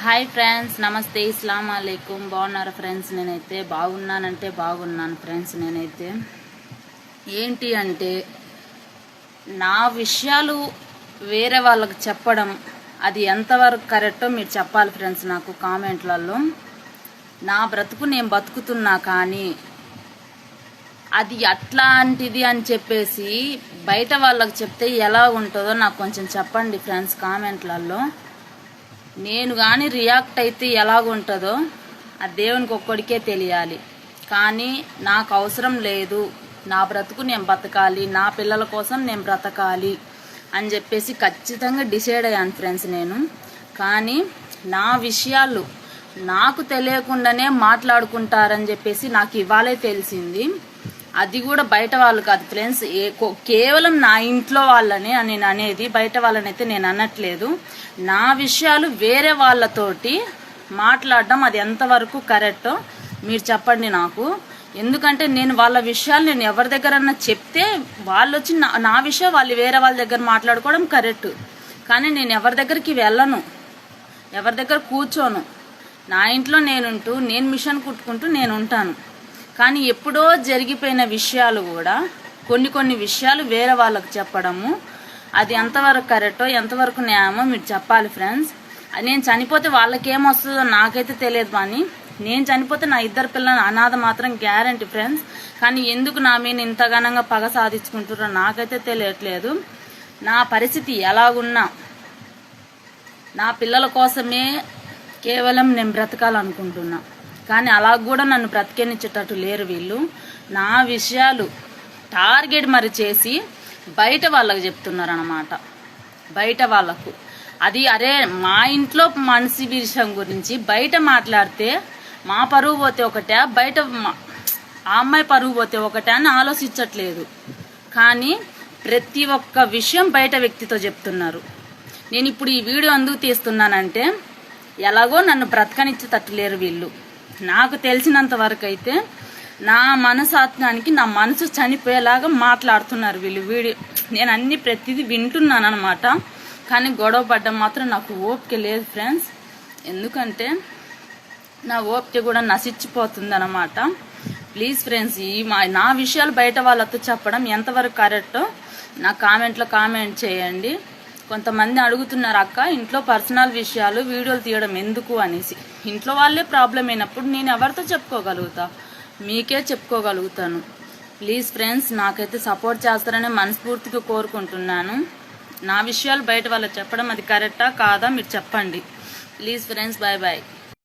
Hi friends, నమస్తే, ఇస్లాం అలైకుం. బాగున్నారా ఫ్రెండ్స్? నేనైతే బాగున్నాను ఫ్రెండ్స్. నేనైతే ఏంటి అంటే, నా విషయాలు వేరే వాళ్ళకి చెప్పడం అది ఎంతవరకు కరెక్టో మీరు చెప్పాలి ఫ్రెండ్స్. నాకు కామెంట్లలో నా బ్రతుకు నేను బతుకుతున్నా, కానీ అది అట్లాంటిది అని చెప్పేసి బయట వాళ్ళకి చెప్తే ఎలా ఉంటుందో నాకు కొంచెం చెప్పండి ఫ్రెండ్స్ కామెంట్లలో. నేను కానీ రియాక్ట్ అయితే ఎలాగుంటుందో ఆ దేవునికి ఒక్కడికే తెలియాలి. కానీ నాకు అవసరం లేదు, నా బ్రతుకు నేను బతకాలి, నా పిల్లల కోసం నేను బ్రతకాలి అని చెప్పేసి ఖచ్చితంగా డిసైడ్ అయ్యాను ఫ్రెండ్స్ నేను. కానీ నా విషయాలు నాకు తెలియకుండానే మాట్లాడుకుంటారని చెప్పేసి నాకు ఇవాళే తెలిసింది. అది కూడా బయట వాళ్ళు కాదు ఫ్రెండ్స్, కేవలం నా ఇంట్లో వాళ్ళని నేను అనేది, బయట వాళ్ళనైతే నేను అనట్లేదు. నా విషయాలు వేరే వాళ్ళతోటి మాట్లాడడం అది ఎంతవరకు కరెక్టో మీరు చెప్పండి నాకు. ఎందుకంటే నేను వాళ్ళ విషయాలు నేను ఎవరి దగ్గరన్నా చెప్తే వాళ్ళు వచ్చి నా విషయం వాళ్ళు వేరే వాళ్ళ దగ్గర మాట్లాడుకోవడం కరెక్ట్. కానీ నేను ఎవరి దగ్గరికి వెళ్ళను, ఎవరి దగ్గర కూర్చోను. నా ఇంట్లో నేనుంటూ నేను మిషన్ కుట్టుకుంటూ నేను ఉంటాను. కానీ ఎప్పుడో జరిగిపోయిన విషయాలు కూడా కొన్ని విషయాలు వేరే వాళ్ళకి చెప్పడము అది ఎంతవరకు కరెక్టో ఎంతవరకు న్యాయమో మీరు చెప్పాలి ఫ్రెండ్స్. నేను చనిపోతే వాళ్ళకేమొస్తుందో నాకైతే తెలియదు, కానీ నేను చనిపోతే నా ఇద్దరు పిల్లల అనాథ మాత్రం గ్యారంటీ ఫ్రెండ్స్. కానీ ఎందుకు నా మీద ఇంతగానంగా పగ సాధించుకుంటారో నాకైతే తెలియట్లేదు. నా పరిస్థితి ఎలాగున్నా నా పిల్లల కోసమే కేవలం నేను బ్రతకాలనుకుంటున్నా. కానీ అలా కూడా నన్ను బ్రతికేనిచ్చేటట్టు లేరు వీళ్ళు. నా విషయాలు టార్గెట్ మరి చేసి బయట వాళ్ళకి చెప్తున్నారు అన్నమాట. బయట వాళ్ళకు అది అరే మా ఇంట్లో మనిషి విషయం గురించి బయట మాట్లాడితే మా పరువు పోతే ఒకటే, బయట ఆ అమ్మాయి పరువు పోతే ఒకటే అని ఆలోచించట్లేదు. కానీ ప్రతి ఒక్క విషయం బయట వ్యక్తితో చెప్తున్నారు. నేను ఇప్పుడు ఈ వీడియో ఎందుకు తీస్తున్నానంటే, ఎలాగో నన్ను బ్రతకనిచ్చేటట్టు లేరు వీళ్ళు. నాకు తెలిసినంత వరకు అయితే నా మనసాత్మానికి నా మనసు చనిపోయేలాగా మాట్లాడుతున్నారు వీళ్ళు. నేను అన్ని ప్రతిదీ వింటున్నాను అనమాట. కానీ గొడవ పడ్డం మాత్రం నాకు ఓపిక లేదు ఫ్రెండ్స్. ఎందుకంటే నా ఓపిక కూడా నశించిపోతుంది అనమాట. ప్లీజ్ ఫ్రెండ్స్, నా విషయాలు బయట వాళ్ళతో చెప్పడం ఎంతవరకు కరెక్టో నా కామెంట్లో కామెంట్ చేయండి. కొంతమంది అడుగుతున్నారు, అక్క ఇంట్లో పర్సనల్ విషయాలు వీడియోలు తీయడం ఎందుకు అనేసి. ఇంట్లో వాళ్ళే ప్రాబ్లం అయినప్పుడు నేను ఎవరితో చెప్పుకోగలుగుతా? మీకే చెప్పుకోగలుగుతాను. ప్లీజ్ ఫ్రెండ్స్, నాకైతే సపోర్ట్ చేస్తారని మనస్ఫూర్తిగా కోరుకుంటున్నాను. నా విషయాలు బయట వాళ్ళకి చెప్పడం అది కరెక్టా కాదా మీరు చెప్పండి ప్లీజ్ ఫ్రెండ్స్. Bye bye.